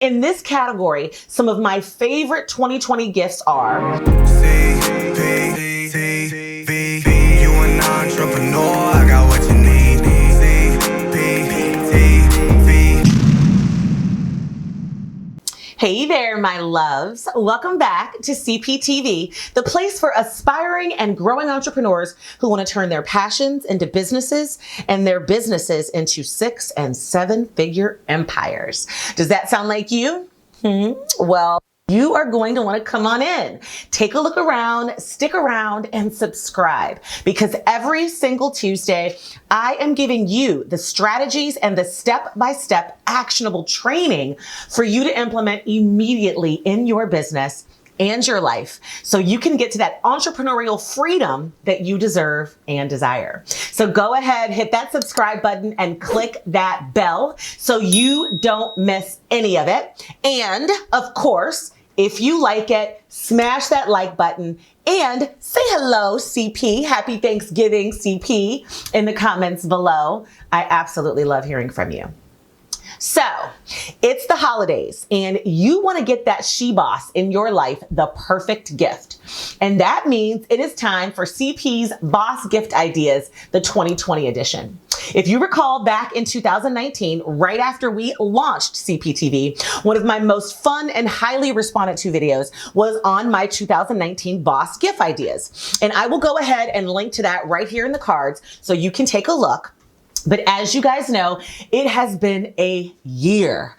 In this category, some of my favorite 2020 gifts are you an entrepreneur, I got what you need. Hey there, my loves. Welcome back to CPTV, the place for aspiring and growing entrepreneurs who want to turn their passions into businesses and their businesses into 6- and 7-figure empires. Does that sound like you? Well, you are going to want to come on in, take a look around, stick around, and subscribe, because every single Tuesday, I am giving you the strategies and the step-by-step actionable training for you to implement immediately in your business and your life, so you can get to that entrepreneurial freedom that you deserve and desire. So go ahead, hit that subscribe button and click that bell so you don't miss any of it. And of course, if you like it, smash that like button and say hello, CP. Happy Thanksgiving, CP, in the comments below. I absolutely love hearing from you. So it's the holidays and you want to get that she-boss in your life the perfect gift. And that means it is time for CP's Boss Gift Ideas, the 2020 edition. If you recall, back in 2019, right after we launched CPTV, one of my most fun and highly responded to videos was on my 2019 Boss Gift Ideas. And I will go ahead and link to that right here in the cards so you can take a look. But as you guys know, it has been a year.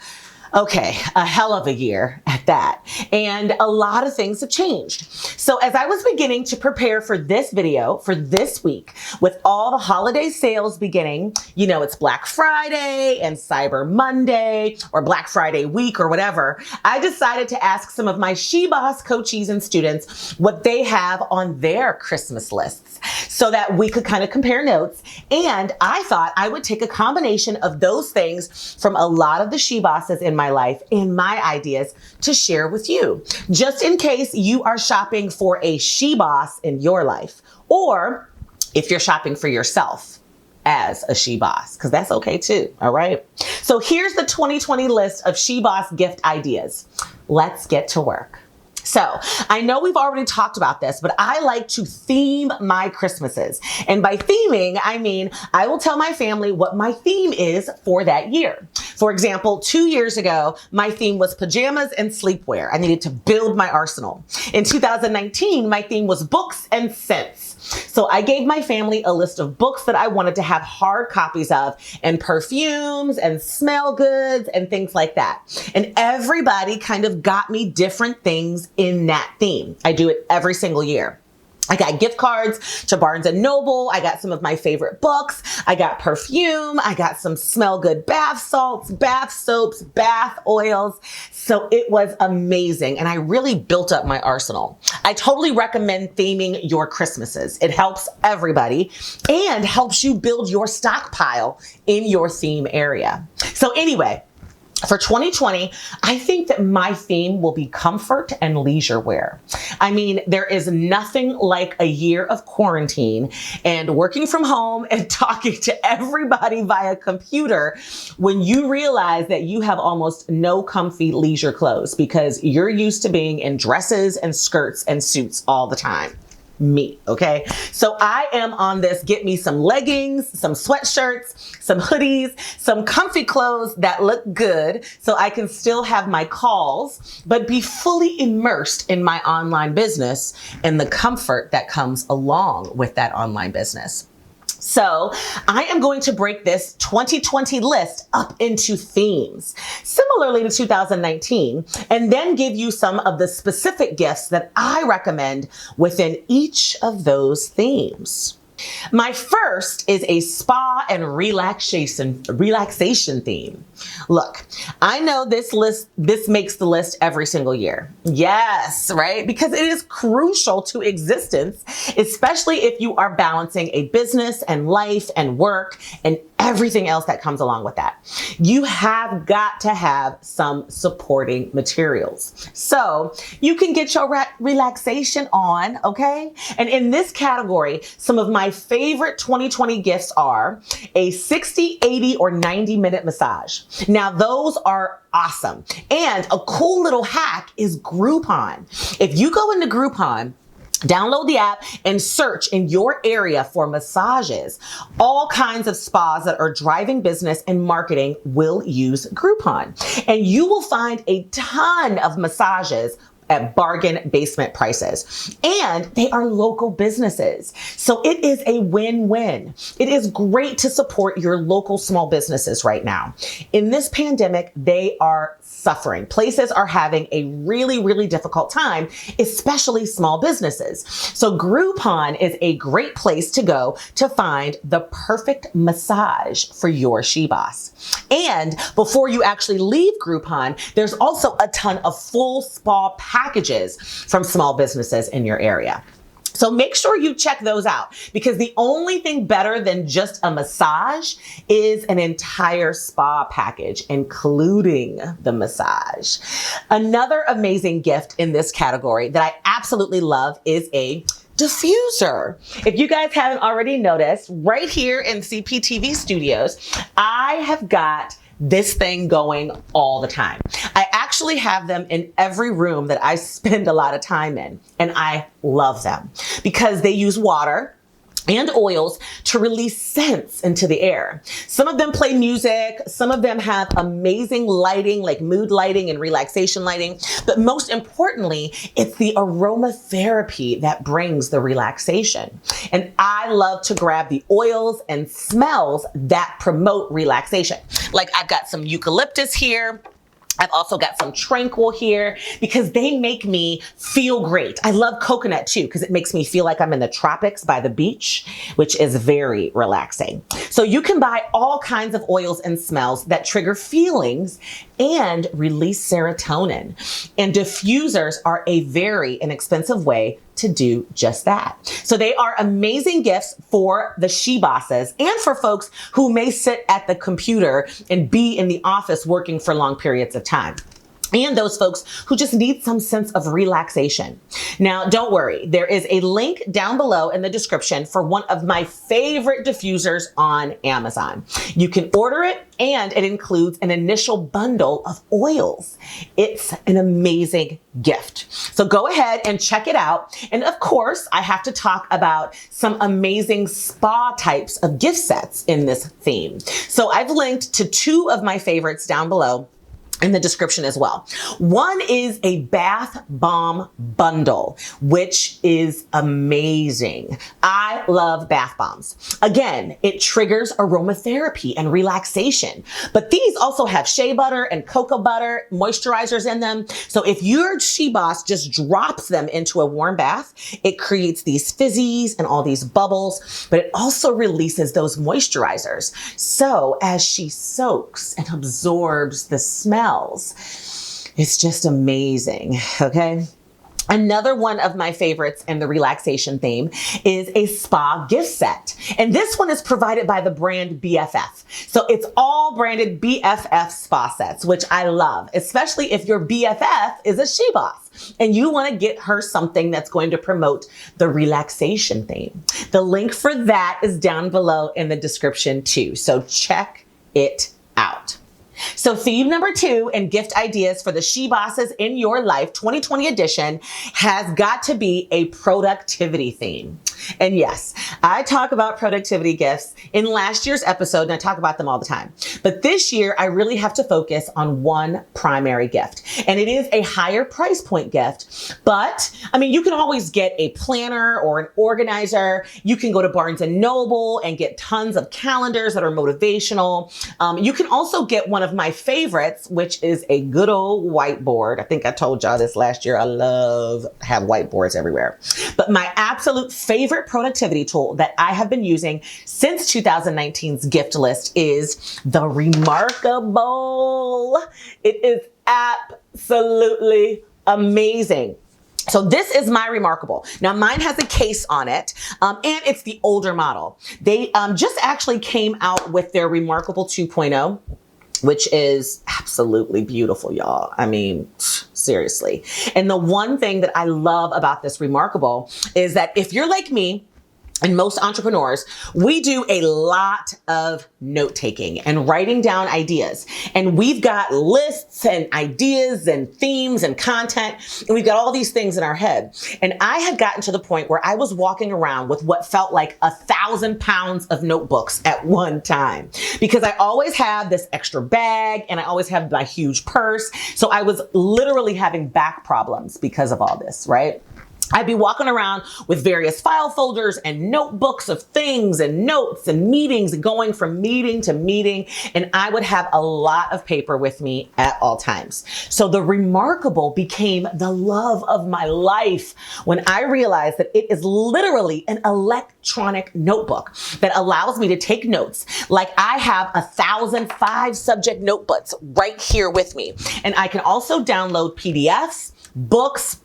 Okay, a hell of a year at that. And a lot of things have changed. So as I was beginning to prepare for this video for this week, with all the holiday sales beginning, you know, it's Black Friday and Cyber Monday or Black Friday week or whatever, I decided to ask some of my she-boss coachees and students what they have on their Christmas lists so that we could kind of compare notes. And I thought I would take a combination of those things from a lot of the she-bosses in my life and my ideas to share with you, just in case you are shopping for a she-boss in your life, or if you're shopping for yourself as a she-boss, because that's okay too, all right? So here's the 2020 list of she-boss gift ideas. Let's get to work. So I know we've already talked about this, but I like to theme my Christmases. And by theming, I mean, I will tell my family what my theme is for that year. For example, 2 years ago, my theme was pajamas and sleepwear. I needed to build my arsenal. In 2019, my theme was books and scents. So I gave my family a list of books that I wanted to have hard copies of, and perfumes and smell goods and things like that. And everybody kind of got me different things in that theme. I do it every single year. I got gift cards to Barnes & Noble. I got some of my favorite books. I got perfume. I got some smell good bath salts, bath soaps, bath oils. So it was amazing. And I really built up my arsenal. I totally recommend theming your Christmases. It helps everybody and helps you build your stockpile in your theme area. So anyway, for 2020, I think that my theme will be comfort and leisure wear. I mean, there is nothing like a year of quarantine and working from home and talking to everybody via computer when you realize that you have almost no comfy leisure clothes because you're used to being in dresses and skirts and suits all the time. Me, okay? So I am on this, get me some leggings, some sweatshirts, some hoodies, some comfy clothes that look good so I can still have my calls, but be fully immersed in my online business and the comfort that comes along with that online business. So I am going to break this 2020 list up into themes, similarly to 2019, and then give you some of the specific gifts that I recommend within each of those themes. My first is a spa and relaxation theme. Look, I know this makes the list every single year. Yes, right? Because it is crucial to existence, especially if you are balancing a business and life and work and everything else that comes along with that. You have got to have some supporting materials so you can get your relaxation on, okay? And in this category, some of my favorite 2020 gifts are a 60, 80, or 90-minute massage. Now, those are awesome. And a cool little hack is Groupon. If you go into Groupon, download the app and search in your area for massages. All kinds of spas that are driving business and marketing will use Groupon. And you will find a ton of massages at bargain basement prices. And they are local businesses. So it is a win-win. It is great to support your local small businesses right now. In this pandemic, they are suffering. Places are having a really, really difficult time, especially small businesses. So Groupon is a great place to go to find the perfect massage for your she-boss. And before you actually leave Groupon, there's also a ton of full spa packages from small businesses in your area. So make sure you check those out, because the only thing better than just a massage is an entire spa package, including the massage. Another amazing gift in this category that I absolutely love is a diffuser. If you guys haven't already noticed, right here in CPTV studios, I have got this thing going all the time. I actually have them in every room that I spend a lot of time in, and I love them because they use water and oils to release scents into the air. Some of them play music, some of them have amazing lighting, like mood lighting and relaxation lighting, but most importantly, it's the aromatherapy that brings the relaxation. And I love to grab the oils and smells that promote relaxation. Like I've got some eucalyptus here. I've also got some Tranquil here because they make me feel great. I love coconut too because it makes me feel like I'm in the tropics by the beach, which is very relaxing. So you can buy all kinds of oils and smells that trigger feelings and release serotonin. And diffusers are a very inexpensive way to do just that. So they are amazing gifts for the she-bosses and for folks who may sit at the computer and be in the office working for long periods of time. And those folks who just need some sense of relaxation. Now, don't worry, there is a link down below in the description for one of my favorite diffusers on Amazon. You can order it, and it includes an initial bundle of oils. It's an amazing gift. So go ahead and check it out. And of course, I have to talk about some amazing spa types of gift sets in this theme. So I've linked to two of my favorites down below in the description as well. One is a bath bomb bundle, which is amazing. I love bath bombs. Again, it triggers aromatherapy and relaxation, but these also have shea butter and cocoa butter moisturizers in them. So if your she-boss just drops them into a warm bath, it creates these fizzies and all these bubbles, but it also releases those moisturizers. So as she soaks and absorbs the smell, it's just amazing, okay? Another one of my favorites in the relaxation theme is a spa gift set. And this one is provided by the brand BFF. So it's all branded BFF spa sets, which I love, especially if your BFF is a she-boss and you want to get her something that's going to promote the relaxation theme. The link for that is down below in the description too. So check it out. So theme number 2 and gift ideas for the she-bosses in your life 2020 edition has got to be a productivity theme. And yes, I talk about productivity gifts in last year's episode and I talk about them all the time. But this year, I really have to focus on one primary gift. And it is a higher price point gift. But I mean, you can always get a planner or an organizer. You can go to Barnes & Noble and get tons of calendars that are motivational. You can also get one of my favorites, which is a good old whiteboard. I think I told y'all this last year. I love have whiteboards everywhere. But my absolute favorite productivity tool that I have been using since 2019's gift list is the Remarkable. It is absolutely amazing. So this is my Remarkable. Now mine has a case on it, and it's the older model. They just actually came out with their Remarkable 2.0. Which is absolutely beautiful, y'all. I mean, seriously. And the one thing that I love about this Remarkable is that if you're like me, and most entrepreneurs, we do a lot of note taking and writing down ideas. And we've got lists and ideas and themes and content, and we've got all these things in our head. And I had gotten to the point where I was walking around with what felt like 1,000 pounds of notebooks at one time, because I always have this extra bag and I always have my huge purse. So I was literally having back problems because of all this, right? I'd be walking around with various file folders and notebooks of things and notes and meetings, going from meeting to meeting, and I would have a lot of paper with me at all times. So the Remarkable became the love of my life when I realized that it is literally an electronic notebook that allows me to take notes. Like I have 1,005 subject notebooks right here with me, and I can also download PDFs, books.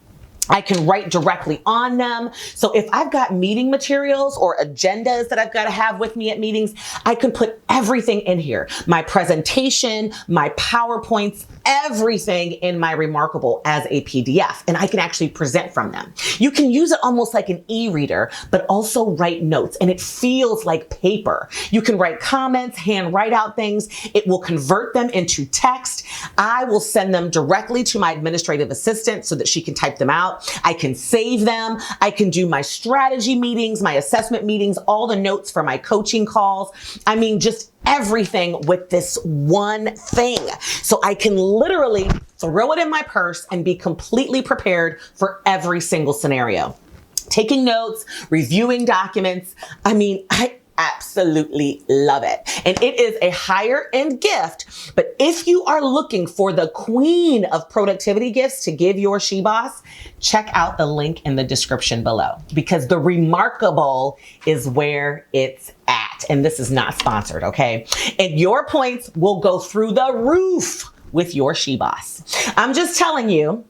I can write directly on them. So if I've got meeting materials or agendas that I've got to have with me at meetings, I can put everything in here. My presentation, my PowerPoints, everything in my Remarkable as a PDF, and I can actually present from them. You can use it almost like an e-reader, but also write notes, and it feels like paper. You can write comments, hand write out things. It will convert them into text. I will send them directly to my administrative assistant so that she can type them out. I can save them. I can do my strategy meetings, my assessment meetings, all the notes for my coaching calls. I mean, just everything with this one thing. So I can literally throw it in my purse and be completely prepared for every single scenario. Taking notes, reviewing documents. I mean, I absolutely love it. And it is a higher end gift. But if you are looking for the queen of productivity gifts to give your She Boss, check out the link in the description below, because the Remarkable is where it's at. And this is not sponsored, okay? And your points will go through the roof with your She Boss. I'm just telling you.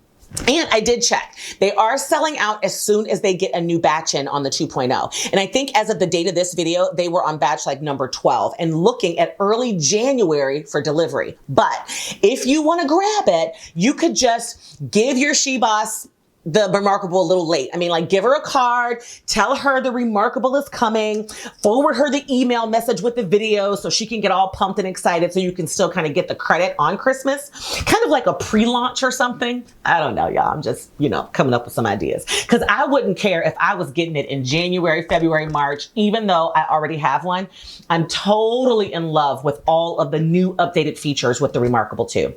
And I did check. They are selling out as soon as they get a new batch in on the 2.0. And I think as of the date of this video, they were on batch like number 12 and looking at early January for delivery. But if you want to grab it, you could just give your She Boss the Remarkable a little late. I mean, like, give her a card, tell her the Remarkable is coming, forward her the email message with the video so she can get all pumped and excited, so you can still kind of get the credit on Christmas, kind of like a pre-launch or something. I don't know, y'all. I'm just, coming up with some ideas, because I wouldn't care if I was getting it in January, February, March, even though I already have one. I'm totally in love with all of the new updated features with the Remarkable too.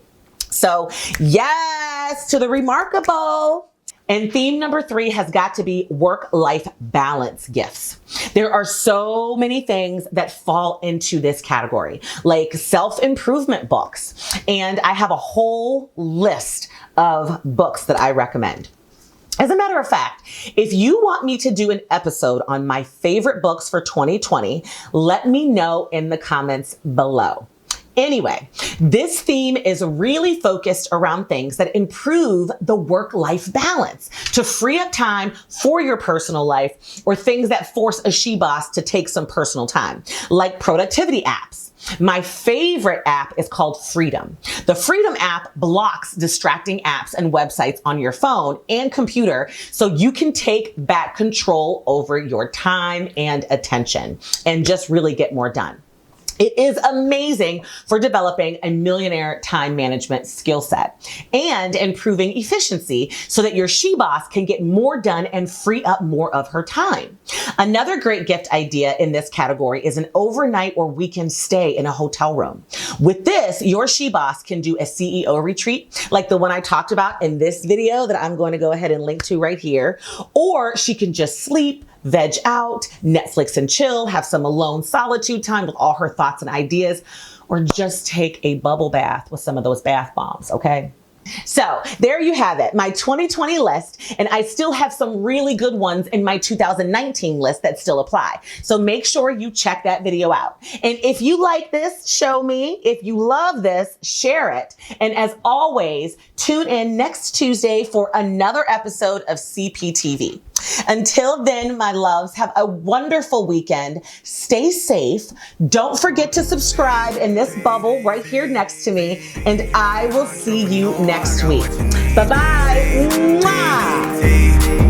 So yes to the Remarkable. And theme number 3 has got to be work-life balance gifts. There are so many things that fall into this category, like self-improvement books. And I have a whole list of books that I recommend. As a matter of fact, if you want me to do an episode on my favorite books for 2020, let me know in the comments below. Anyway, this theme is really focused around things that improve the work-life balance, to free up time for your personal life, or things that force a She Boss to take some personal time, like productivity apps. My favorite app is called Freedom. The Freedom app blocks distracting apps and websites on your phone and computer, so you can take back control over your time and attention and just really get more done. It is amazing for developing a millionaire time management skill set and improving efficiency so that your She Boss can get more done and free up more of her time. Another great gift idea in this category is an overnight or weekend stay in a hotel room. With this, your She Boss can do a CEO retreat, like the one I talked about in this video that I'm going to go ahead and link to right here, or she can just sleep, veg out, Netflix and chill, have some alone solitude time with all her thoughts and ideas, or just take a bubble bath with some of those bath bombs, okay? So there you have it, my 2020 list, and I still have some really good ones in my 2019 list that still apply. So make sure you check that video out. And if you like this, show me. If you love this, share it. And as always, tune in next Tuesday for another episode of CPTV. Until then, my loves, have a wonderful weekend. Stay safe. Don't forget to subscribe in this bubble right here next to me, and I will see you next week. Bye-bye. Mwah.